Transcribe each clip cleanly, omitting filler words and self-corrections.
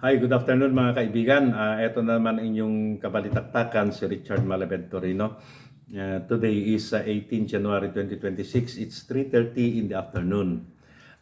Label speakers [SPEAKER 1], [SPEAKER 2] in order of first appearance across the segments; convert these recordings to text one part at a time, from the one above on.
[SPEAKER 1] Hi, good afternoon mga kaibigan. Ito naman inyong kabalitaktakan, si Richard Malaventurino. Today is 18 January 2026. It's 3:30 in the afternoon.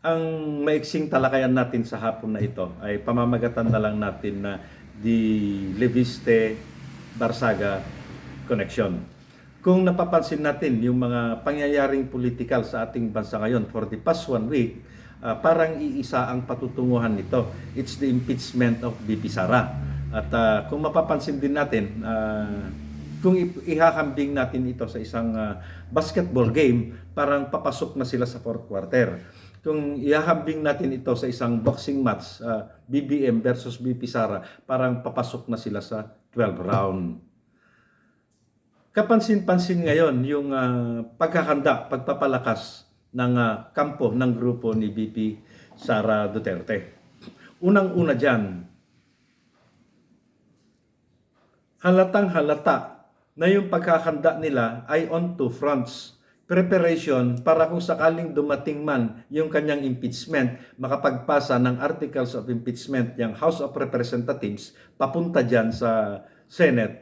[SPEAKER 1] Ang maiksing talakayan natin sa hapon na ito ay pamamagatan na lang natin na the Leviste-Barsaga connection. Kung napapansin natin yung mga pangyayaring politikal sa ating bansa ngayon for the past 1 week, parang iisa ang patutunguhan nito. It's the impeachment of BP Sara. At kung mapapansin din natin, kung ihahambing natin ito sa isang basketball game, parang papasok na sila sa fourth quarter. Kung ihahambing natin ito sa isang boxing match, BBM versus BP Sara, parang papasok na sila sa 12th round. Kapansin-pansin ngayon yung pagpapalakas ng kampo ng grupo ni BP Sara Duterte. Unang-una dyan, halatang halata na yung pagkakanda nila ay on two fronts. Preparation para kung sakaling dumating man yung kanyang impeachment, makapagpasa ng articles of impeachment yung House of Representatives papunta dyan sa Senate,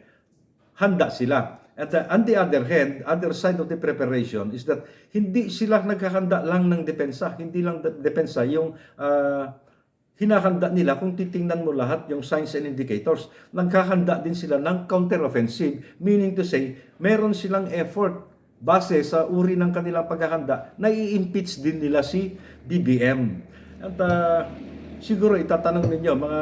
[SPEAKER 1] handa sila. At on the other hand, other side of the preparation is that hindi sila nagkakanda lang ng depensa. Hindi lang depensa yung hinahanda nila. Kung titingnan mo lahat yung signs and indicators, nagkakanda din sila ng counter-offensive. Meaning to say, meron silang effort base sa uri ng kanilang pagkakanda na i-impeach din nila si BBM. At siguro itatanong ninyo mga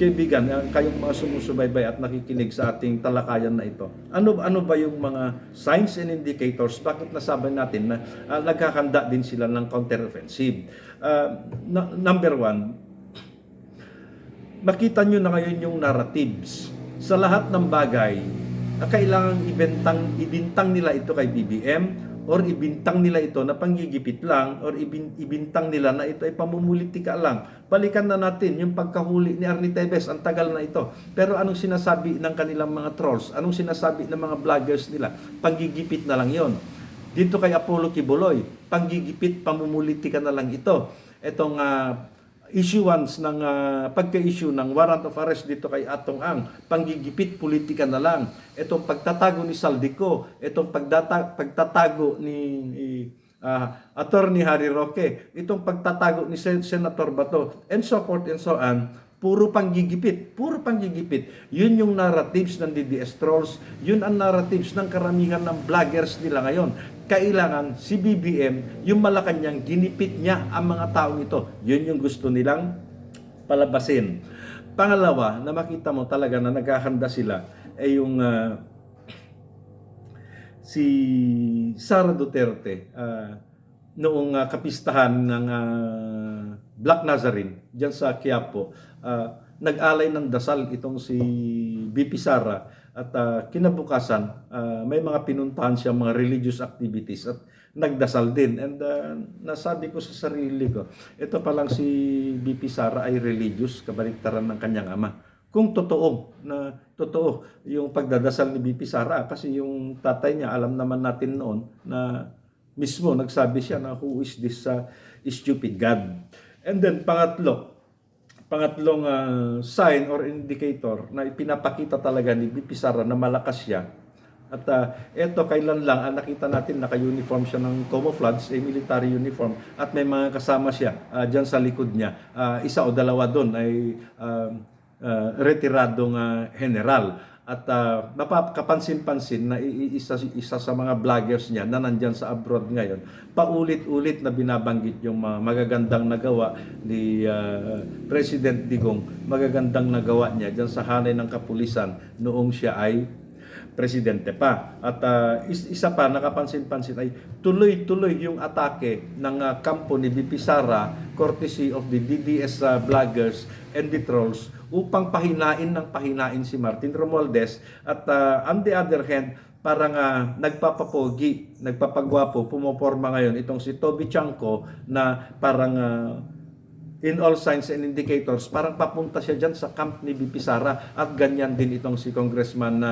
[SPEAKER 1] kaibigan, kayong mga sumusubaybay at nakikinig sa ating talakayan na ito. Ano ba yung mga signs and indicators? Bakit nasabi natin na nagkakanda din sila ng counter-offensive? Number one, makita nyo na ngayon yung narratives. Sa lahat ng bagay, kailangang ibintang nila ito kay BBM, or ibintang nila ito na panggigipit lang, or ibintang nila na ito ay pamumulitika lang. Balikan na natin yung pagkahuli ni Arnie Tevez, ang tagal na ito. Pero anong sinasabi ng kanilang mga trolls? Anong sinasabi ng mga vloggers nila? Panggigipit na lang yon. Dito kay Apollo Kibuloy, panggigipit, pamumulitika na lang ito. Itong issuance ng pagka-issue ng warrant of arrest dito kay Atong Ang, panggigipit, politika na lang. Itong pagtatago ni Saldico, itong pagtatago ni Attorney Harry Roque, itong pagtatago ni Senator Bato, and so forth and so on, puro panggigipit. Yun yung narratives ng DDS trolls, yun ang narratives ng karamihan ng vloggers nila ngayon. Kailangan si BBM, yung Malacanang, ginipit niya ang mga taong ito. Yun yung gusto nilang palabasin. Pangalawa, na makita mo talaga na naghahanda sila ay yung si Sara Duterte noong kapistahan ng Black Nazarene diyan sa Quiapo, nag-alay ng dasal itong si BP Sara at kinabukasan may mga pinuntahan siya mga religious activities at nagdasal din. And nasabi ko sa sarili ko, ito pa lang si BP Sara ay religious, kabaliktaran ng kanyang ama. Kung totoo yung pagdadasal ni BP Sara, kasi yung tatay niya, alam naman natin noon na mismo nagsabi siya na who is this stupid God. And then pangatlong sign or indicator na ipinapakita talaga ni BP Sara na malakas siya. At eto, kailan lang nakita natin naka-uniform siya ng camouflage, military uniform, at may mga kasama siya dyan sa likod niya. Isa o dalawa doon ay retiradong general. At napakapansin-pansin na isa sa mga vloggers niya na nandyan sa abroad ngayon, paulit-ulit na binabanggit yung mga magagandang nagawa ni President Digong, magagandang nagawa niya dyan sa hanay ng kapulisan noong siya ay presidente pa. At isa pa nakapansin-pansin ay tuloy-tuloy yung atake ng kampo ni BP Sara, courtesy of the DDS vloggers and the trolls, upang pahinain si Martin Romualdez. At on the other hand, parang nagpapapogi, nagpapagwapo, pumoporma ngayon itong si Toby Chanco na parang in all signs and indicators, parang papunta siya dyan sa camp ni BP Sara. At ganyan din itong si Congressman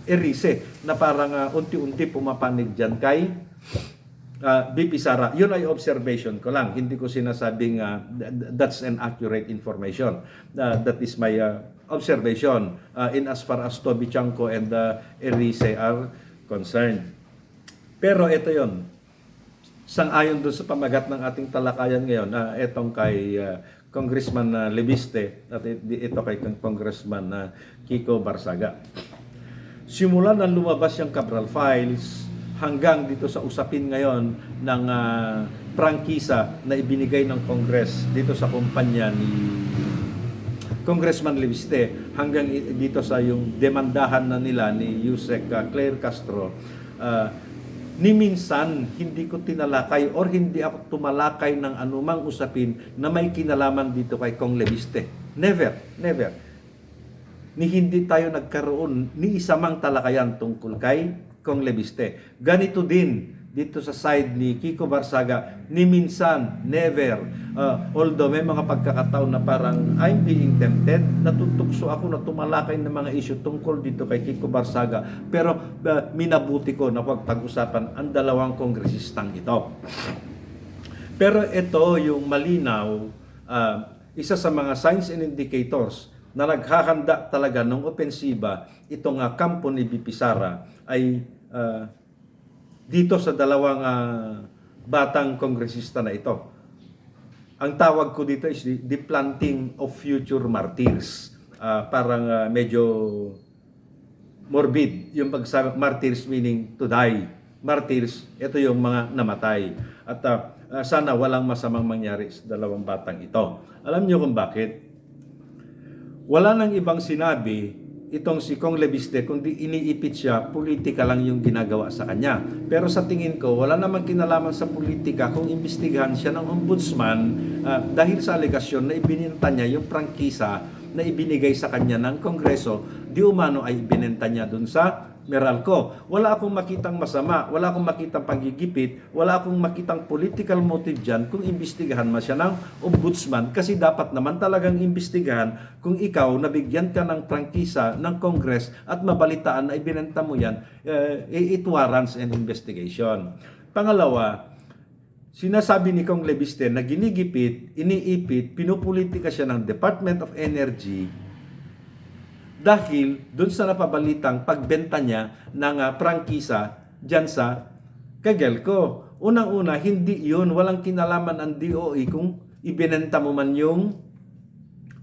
[SPEAKER 1] Erice na parang unti-unti pumapanig dyan kay BP Sara, yun ay observation ko lang. Hindi ko sinasabing that's an accurate information. That is my observation in as far as Toby Chanko and Erice are concerned. Pero ito yon, sang-ayon doon sa pamagat ng ating talakayan ngayon, etong kay Congressman Lebiste at ito kay Congressman Kiko Barsaga. Simula nang lumabas yung Cabral Files hanggang dito sa usapin ngayon ng prangkisa na ibinigay ng Congress dito sa kumpanya ni Congressman Lebiste, hanggang dito sa yung demandahan na nila ni Yusek Claire Castro, ni minsan hindi ko tinalakay or hindi ako tumalakay ng anumang usapin na may kinalaman dito kay Kong Lebiste. Never. Ni hindi tayo nagkaroon ni isa mang talakayan tungkol kay Kong Lebiste. Ganito din dito sa side ni Kiko Barsaga, ni minsan, never. Although may mga pagkakataon na parang I'm being tempted, natutukso ako na tumalakay ng mga issue tungkol dito kay Kiko Barsaga. Pero minabuti ko na huwag pag-usapan ang dalawang kongresistang ito. Pero ito yung malinaw, isa sa mga signs and indicators na naghahanda talaga ng opensiba itong kampo ni BP Sara ay dito sa dalawang batang kongresista na ito. Ang tawag ko dito is the planting of future martyrs. Parang medyo morbid yung pagsabi, martyrs meaning to die. Martyrs, ito yung mga namatay. At sana walang masamang mangyari sa dalawang batang ito. Alam niyo kung bakit? Wala nang ibang sinabi itong si Kong Lebiste, kundi iniipit siya, politika lang yung ginagawa sa kanya. Pero sa tingin ko, wala namang kinalaman sa politika kung imbestigahan siya ng ombudsman dahil sa alegasyon na ibininta niya yung prangkisa na ibinigay sa kanya ng Kongreso, di umano ay ibinenta niya dun sa Meralco. Wala akong makitang masama, wala akong makitang panggigipit, wala akong makitang political motive dyan kung imbestigahan mo siya ng ombudsman, kasi dapat naman talagang imbestigahan kung ikaw nabigyan ka ng prangkisa ng Congress at mabalitaan na ibinenta mo yan, it warrants an investigation. Pangalawa, sinasabi ni Kong Lebiste na ginigipit, iniipit, pinupolitika siya ng Department of Energy dahil doon sa napabalitang pagbenta niya ng prangkisa dyan sa Cogelco. Unang-una, hindi yun, walang kinalaman ang DOE kung ibinenta mo man yung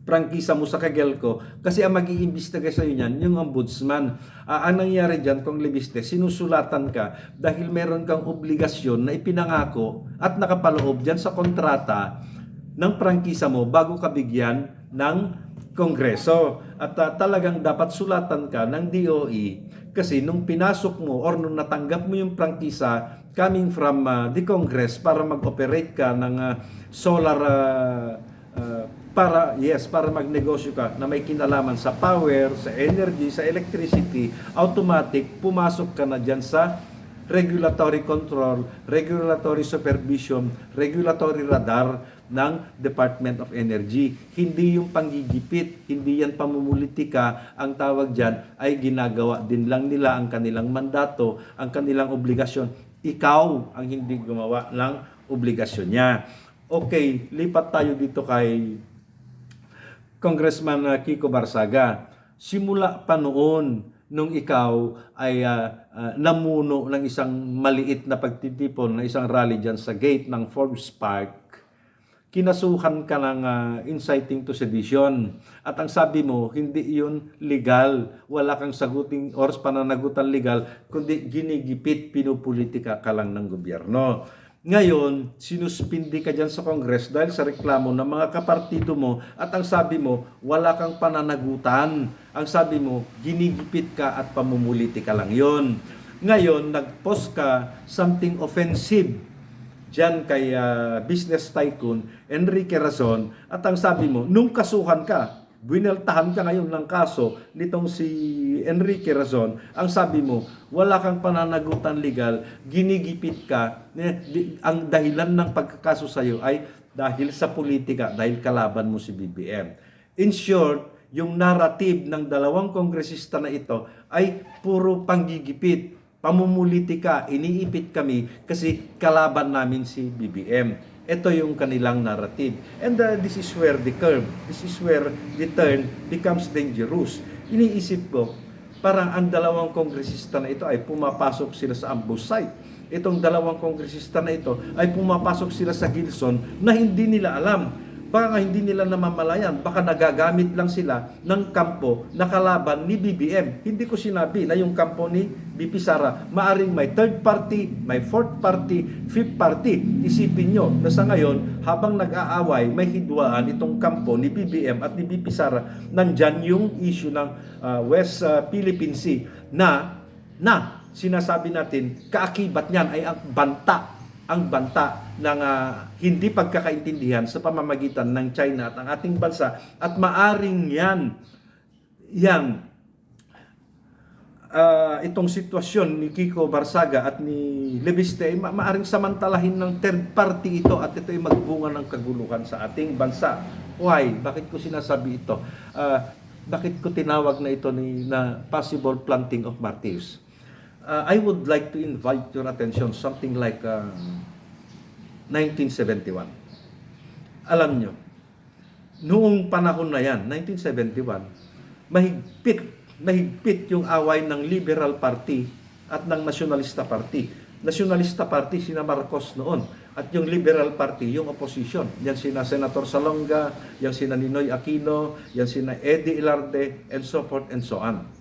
[SPEAKER 1] prangkisa mo sa Cogelco, kasi ang mag-iimbestiga sa iyo niyan yung ombudsman. Ang nangyari dyan, Kong Lebiste, sinusulatan ka dahil meron kang obligasyon na ipinangako at nakapaloob dyan sa kontrata ng prangkisa mo bago ka bigyan ng Kongreso. At talagang dapat sulatan ka ng DOE kasi nung pinasok mo or nung natanggap mo yung prangkisa coming from the Congress para mag-operate ka ng solar para magnegosyo ka na may kinalaman sa power, sa energy, sa electricity, automatic pumasok ka na dyan sa regulatory control, regulatory supervision, regulatory radar ng Department of Energy. Hindi yung panggigipit, hindi yan pamumulitika. Ang tawag dyan ay ginagawa din lang nila ang kanilang mandato, ang kanilang obligasyon. Ikaw ang hindi gumawa ng obligasyon niya. Okay, lipat tayo dito kay Congressman Kiko Barsaga. Simula pa noon, nung ikaw ay namuno ng isang maliit na pagtitipon, na isang rally dyan sa gate ng Forbes Park, kinasuhan ka ng inciting to sedition. At ang sabi mo, hindi yun legal. Wala kang saguting or pananagutan legal, kundi ginigipit, pinupolitika ka lang ng gobyerno. Ngayon, sinuspindi ka dyan sa Congress dahil sa reklamo ng mga kapartido mo, at ang sabi mo, wala kang pananagutan. Ang sabi mo, ginigipit ka at pamumulitika lang yon. Ngayon, nag-post ka something offensive dyan kay business tycoon Enrique Razon, at ang sabi mo, nung kasuhan ka, bineltahan ka ngayon ng kaso nitong si Enrique Razon, ang sabi mo, wala kang pananagutan legal, ginigipit ka, ang dahilan ng pagkakaso sa iyo ay dahil sa politika, dahil kalaban mo si BBM. In short, yung narrative ng dalawang kongresista na ito ay puro panggigipit, pamumulitika, iniipit kami kasi kalaban namin si BBM. Ito yung kanilang narrative. And this is where the curve, this is where the turn becomes dangerous. Iniisip ko, parang ang dalawang kongresista na ito ay pumapasok sila sa ambush site. Itong dalawang kongresista na ito ay pumapasok sila sa Gilson na hindi nila alam. Baka nga hindi nila namamalayan, baka nagagamit lang sila ng kampo na kalaban ni BBM. Hindi ko sinabi na yung kampo ni BP Sara, maaring may third party, may fourth party, fifth party. Isipin nyo na sa ngayon, habang nag-aaway, may hidwaan itong kampo ni BBM at ni BP Sara. Nandyan yung issue ng West Philippine Sea na sinasabi natin, kaakibat niyan ay ang banta ng hindi pagkakaintindihan sa pamamagitan ng China at ang ating bansa, at maaring itong sitwasyon ni Kiko Barsaga at ni Lebiste ay maaring samantalahin ng third party ito at ito ay magbunga ng kaguluhan sa ating bansa. Why? Bakit ko sinasabi ito? Bakit ko tinawag na ito na possible planting of martyrs? I would like to invite your attention something like 1971. Alam nyo, noong panahon na yan, 1971, mahigpit yung away ng Liberal Party at ng Nationalista Party. Nationalista Party, sina Marcos noon. At yung Liberal Party, yung opposition. Yan sina Senator Salonga, yan sina Ninoy Aquino, yan sina Eddie Ilarde, and so forth and so on.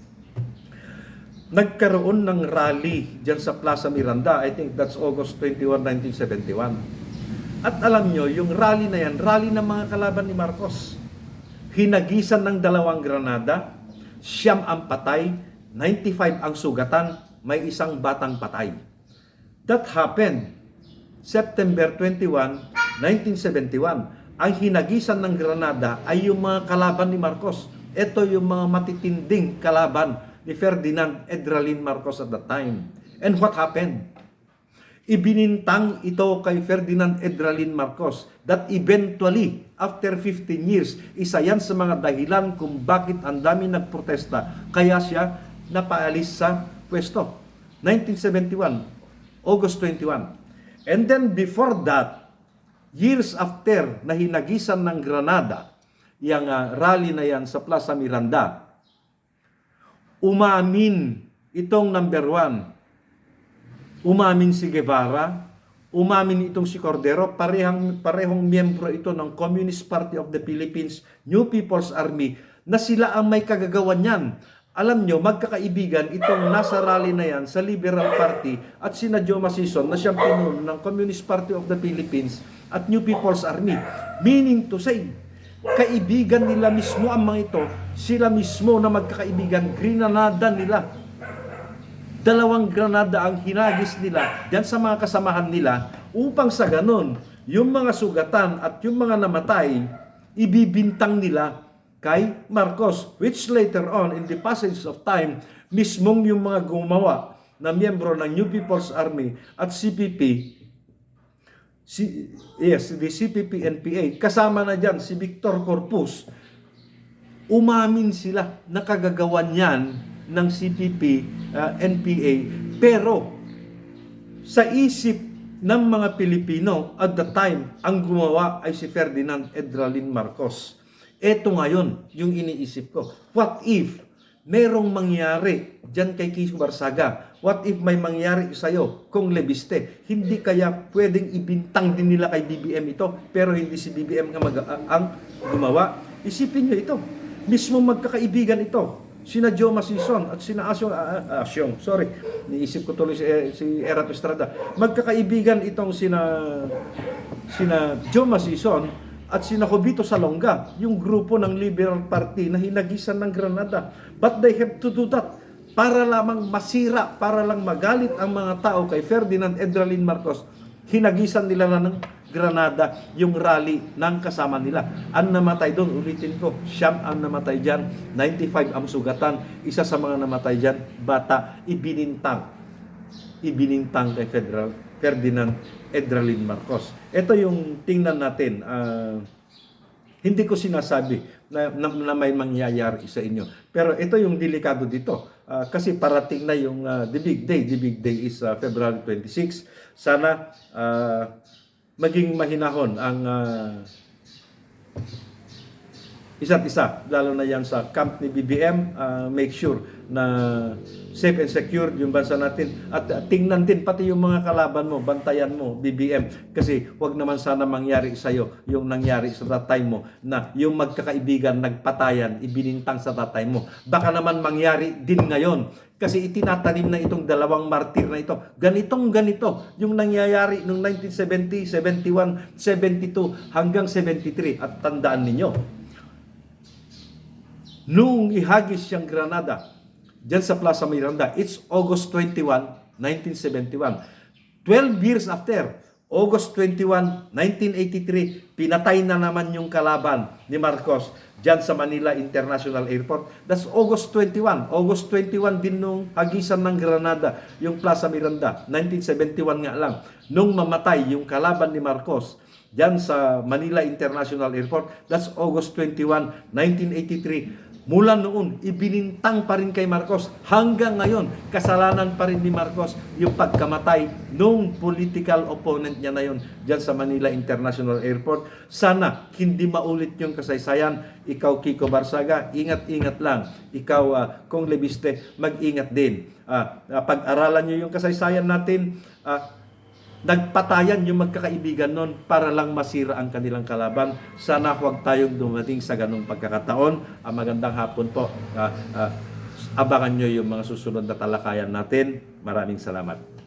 [SPEAKER 1] Nagkaroon ng rally dyan sa Plaza Miranda. I think that's August 21, 1971. At alam nyo, yung rally na yan, rally ng mga kalaban ni Marcos. Hinagisan ng 2 granada, 9 ang patay, 95 ang sugatan, may isang batang patay. That happened September 21, 1971. Ang hinagisan ng granada ay yung mga kalaban ni Marcos. Ito yung mga matitinding kalaban ni Ferdinand Edralin Marcos at that time. And what happened? Ibinintang ito kay Ferdinand Edralin Marcos that eventually, after 15 years, isa yan sa mga dahilan kung bakit ang dami nagprotesta, kaya siya napaalis sa pwesto. 1971, August 21. And then before that, years after na hinagisan ng Granada, yung rally na yan sa Plaza Miranda, umamin itong number 1. Umamin si Guevara, umamin itong si Cordero, parehong miyembro ito ng Communist Party of the Philippines, New People's Army, na sila ang may kagagawan niyan. Alam nyo, magkakaibigan itong nasa rally na yan sa Liberal Party at sina Joe Masison na siyang pinuno ng Communist Party of the Philippines at New People's Army. Meaning to say, kaibigan nila mismo ang mga ito, sila mismo na magkakaibigan, granada nila. 2 granada ang hinagis nila diyan sa mga kasamahan nila upang sa ganon, yung mga sugatan at yung mga namatay, ibibintang nila kay Marcos, which later on, in the passage of time, mismong yung mga gumawa na miyembro ng New People's Army at CPP, the CPP-NPA, kasama na dyan si Victor Corpus, umamin sila na kagagawan yan ng CPP-NPA, pero sa isip ng mga Pilipino at the time, ang gumawa ay si Ferdinand Edralin Marcos. Eto ngayon yung iniisip ko. What if merong mangyari dyan kay Kiko Barsaga? What if may mangyari sa'yo kung Lebiste? Hindi kaya pwedeng ibintang din nila kay BBM ito, pero hindi si BBM ang gumawa? Isipin nyo ito. Mismo magkakaibigan ito. Sina Joe Masison at sina niisip ko tuloy si Erap Estrada. Magkakaibigan itong sina Joe Masison at sina Jovito Salonga, yung grupo ng Liberal Party na hinagisan ng Granada. But they have to do that para lamang masira, para lang magalit ang mga tao kay Ferdinand Edralin Marcos. Hinagisan nila na ng Granada yung rally ng kasama nila. Ang namatay doon, ulitin ko, siyam ang namatay dyan, 95 ang sugatan, isa sa mga namatay dyan, bata, ibinintang kay Ferdinand Edralin Marcos. Ito yung tingnan natin. Hindi ko sinasabi na may mangyayari sa inyo. Pero ito yung delikado dito. Kasi parating na yung the big day. The big day is February 26. Sana maging mahinahon ang isa't isa, lalo na yan sa camp ni BBM. Make sure na safe and secure yung bansa natin, at tingnan din pati yung mga kalaban mo, bantayan mo BBM, kasi wag naman sana mangyari sa iyo yung nangyari sa tatay mo, na yung magkakaibigan nagpatayan, ibinintang sa tatay mo. Baka naman mangyari din ngayon, kasi itinatanim na itong dalawang martir na ito. Ganito yung nangyayari noong 1970, 71, 72 hanggang 73. At tandaan ninyo, nung ihagis siyang granada dyan sa Plaza Miranda, it's August 21, 1971. 12 years after, August 21, 1983, pinatay na naman yung kalaban ni Marcos dyan sa Manila International Airport. That's August 21. August 21 din nung hagisan ng granada yung Plaza Miranda. 1971 nga lang. Nung mamatay yung kalaban ni Marcos dyan sa Manila International Airport, that's August 21, 1983. Mula noon, ibinintang pa rin kay Marcos. Hanggang ngayon, kasalanan pa rin ni Marcos yung pagkamatay nung political opponent niya na yun dyan sa Manila International Airport. Sana hindi maulit yung kasaysayan. Ikaw, Kiko Barsaga, ingat-ingat lang. Ikaw, Kong Lebiste, mag-ingat din. Pag-aralan nyo yung kasaysayan natin. Nagpatayan yung magkakaibigan nun para lang masira ang kanilang kalaban. Sana huwag tayong dumating sa ganong pagkakataon. Magandang hapon po. Abangan nyo yung mga susunod na talakayan natin. Maraming salamat.